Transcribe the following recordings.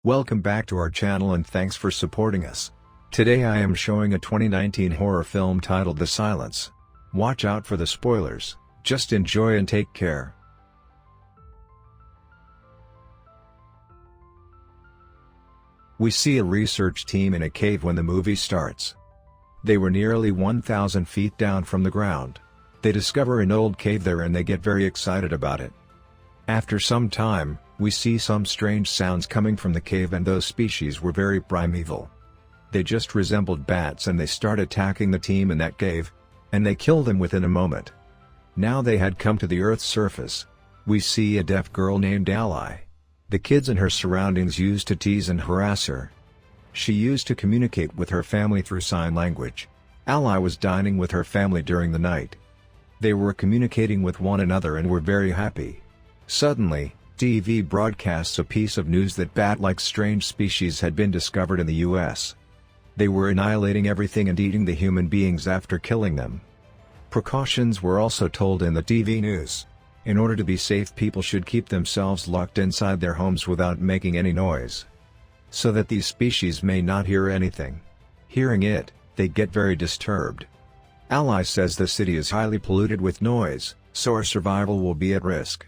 Welcome back to our channel and thanks for supporting us. Today I am showing a 2019 horror film titled The Silence. Watch out for the spoilers, just enjoy and take care. We see a research team in a cave when the movie starts. They were nearly 1,000 feet down from the ground. They discover an old cave there and they get very excited about it. After some time, we see some strange sounds coming from the cave, and those species were very primeval. They just resembled bats and they start attacking the team in that cave, and they kill them within a moment. Now they had come to the Earth's surface. We see a deaf girl named Ally. The kids in her surroundings used to tease and harass her. She used to communicate with her family through sign language. Ally was dining with her family during the night. They were communicating with one another and were very happy. Suddenly, TV broadcasts a piece of news that bat-like strange species had been discovered in the US. They were annihilating everything and eating the human beings after killing them. Precautions were also told in the TV news. In order to be safe, people should keep themselves locked inside their homes without making any noise, so that these species may not hear anything. Hearing it, they get very disturbed. Ally says the city is highly polluted with noise, so our survival will be at risk.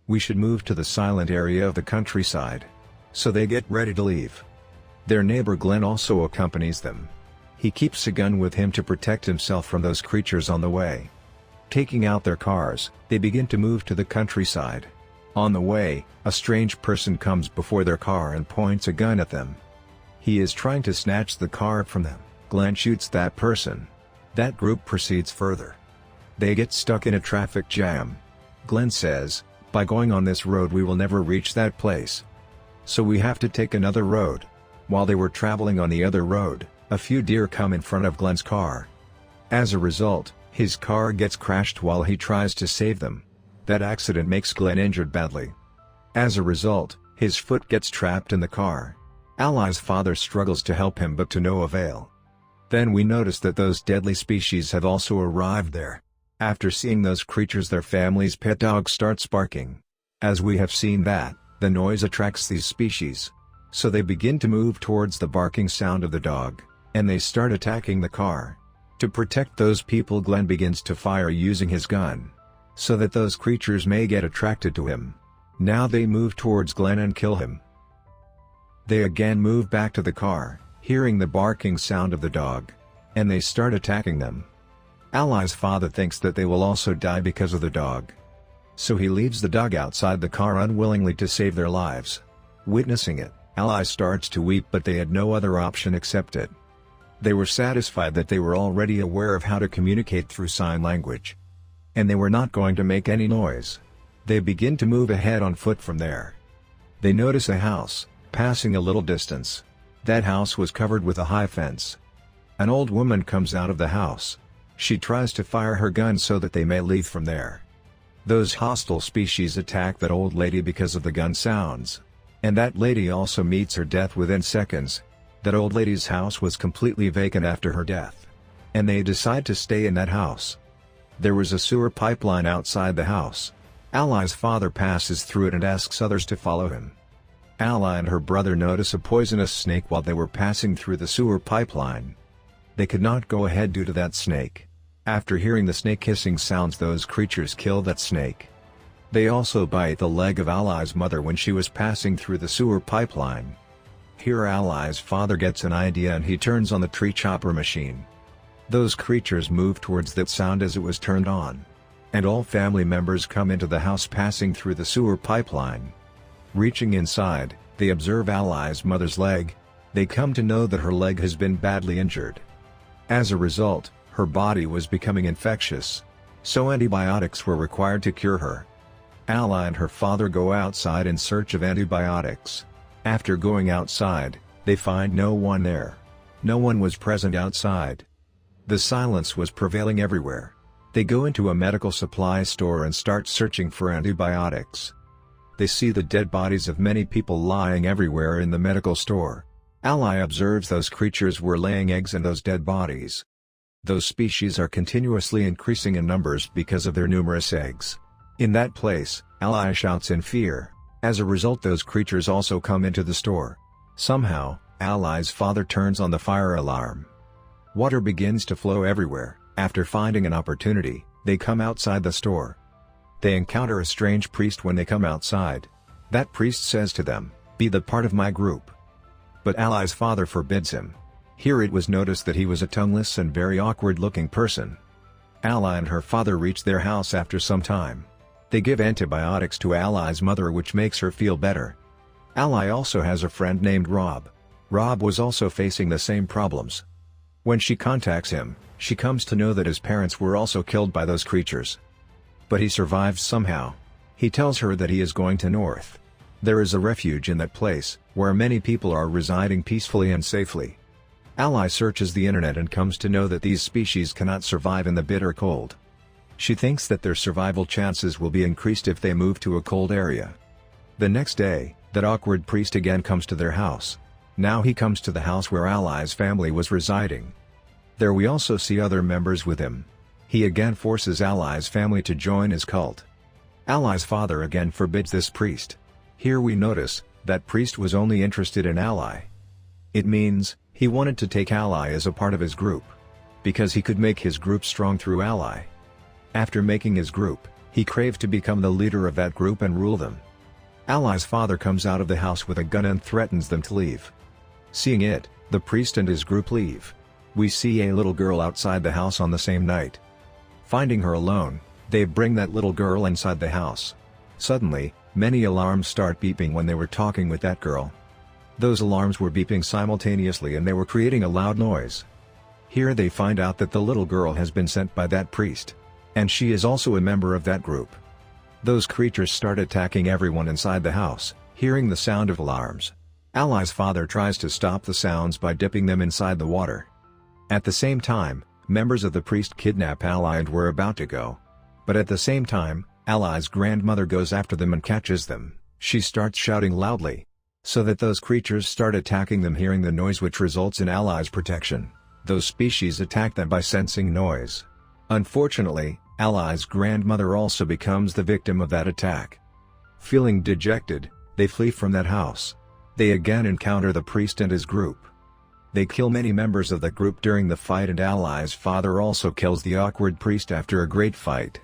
We should move to the silent area of the countryside. So they get ready to leave. Their neighbor Glenn also accompanies them. He keeps a gun with him to protect himself from those creatures on the way. Taking out their cars, they begin to move to the countryside. On the way, a strange person comes before their car and points a gun at them. He is trying to snatch the car from them. Glenn shoots that person. That group proceeds further. They get stuck in a traffic jam. Glenn says, "By going on this road we will never reach that place. So we have to take another road." While they were traveling on the other road, a few deer come in front of Glenn's car. As a result, his car gets crashed while he tries to save them. That accident makes Glenn injured badly. As a result, his foot gets trapped in the car. Ally's father struggles to help him but to no avail. Then we notice that those deadly species have also arrived there. After seeing those creatures, their family's pet dog starts barking. As we have seen that, the noise attracts these species. So they begin to move towards the barking sound of the dog, and they start attacking the car. To protect those people, Glenn begins to fire using his gun, so that those creatures may get attracted to him. Now they move towards Glenn and kill him. They again move back to the car, hearing the barking sound of the dog, and they start attacking them. Ally's father thinks that they will also die because of the dog. So he leaves the dog outside the car unwillingly to save their lives. Witnessing it, Ally starts to weep, but they had no other option except it. They were satisfied that they were already aware of how to communicate through sign language. And they were not going to make any noise. They begin to move ahead on foot from there. They notice a house, passing a little distance. That house was covered with a high fence. An old woman comes out of the house. She tries to fire her gun so that they may leave from there. Those hostile species attack that old lady because of the gun sounds. And that lady also meets her death within seconds. That old lady's house was completely vacant after her death. And they decide to stay in that house. There was a sewer pipeline outside the house. Ally's father passes through it and asks others to follow him. Ally and her brother notice a poisonous snake while they were passing through the sewer pipeline. They could not go ahead due to that snake. After hearing the snake hissing sounds, those creatures kill that snake. They also bite the leg of Ally's mother when she was passing through the sewer pipeline. Here Ally's father gets an idea and he turns on the tree chopper machine. Those creatures move towards that sound as it was turned on. And all family members come into the house passing through the sewer pipeline. Reaching inside, they observe Ally's mother's leg. They come to know that her leg has been badly injured. As a result, her body was becoming infectious. So antibiotics were required to cure her. Ally and her father go outside in search of antibiotics. After going outside, they find no one there. No one was present outside. The silence was prevailing everywhere. They go into a medical supply store and start searching for antibiotics. They see the dead bodies of many people lying everywhere in the medical store. Ally observes those creatures were laying eggs in those dead bodies. Those species are continuously increasing in numbers because of their numerous eggs. In that place, Ally shouts in fear. As a result, those creatures also come into the store. Somehow, Ally's father turns on the fire alarm. Water begins to flow everywhere. After finding an opportunity, they come outside the store. They encounter a strange priest when they come outside. That priest says to them, "Be the part of my group." But Ally's father forbids him. Here it was noticed that he was a tongueless and very awkward-looking person. Ally and her father reach their house after some time. They give antibiotics to Ally's mother, which makes her feel better. Ally also has a friend named Rob. Rob was also facing the same problems. When she contacts him, she comes to know that his parents were also killed by those creatures. But he survived somehow. He tells her that he is going to North. There is a refuge in that place, where many people are residing peacefully and safely. Ally searches the internet and comes to know that these species cannot survive in the bitter cold. She thinks that their survival chances will be increased if they move to a cold area. The next day, that awkward priest again comes to their house. Now he comes to the house where Ally's family was residing. There we also see other members with him. He again forces Ally's family to join his cult. Ally's father again forbids this priest. Here we notice, that priest was only interested in Ally. It means, he wanted to take Ally as a part of his group. Because he could make his group strong through Ally. After making his group, he craved to become the leader of that group and rule them. Ally's father comes out of the house with a gun and threatens them to leave. Seeing it, the priest and his group leave. We see a little girl outside the house on the same night. Finding her alone, they bring that little girl inside the house. Suddenly, many alarms start beeping when they were talking with that girl. Those alarms were beeping simultaneously and they were creating a loud noise. Here they find out that the little girl has been sent by that priest. And she is also a member of that group. Those creatures start attacking everyone inside the house, hearing the sound of alarms. Ally's father tries to stop the sounds by dipping them inside the water. At the same time, members of the priest kidnap Ally and were about to go. But at the same time, Ally's grandmother goes after them and catches them. She starts shouting loudly. So that those creatures start attacking them, hearing the noise, which results in Ally's protection. Those species attack them by sensing noise. Unfortunately, Ally's grandmother also becomes the victim of that attack. Feeling dejected, they flee from that house. They again encounter the priest and his group. They kill many members of the group during the fight, and Ally's father also kills the awkward priest after a great fight.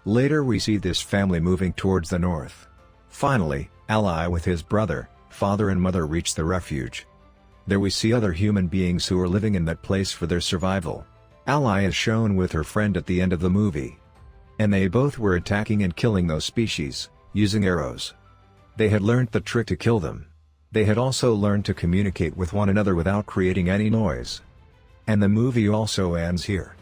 Later we see this family moving towards the north. Finally, Ally with his brother, father and mother reach the refuge. There we see other human beings who are living in that place for their survival. Ally is shown with her friend at the end of the movie. And they both were attacking and killing those species, using arrows. They had learned the trick to kill them. They had also learned to communicate with one another without creating any noise. And the movie also ends here.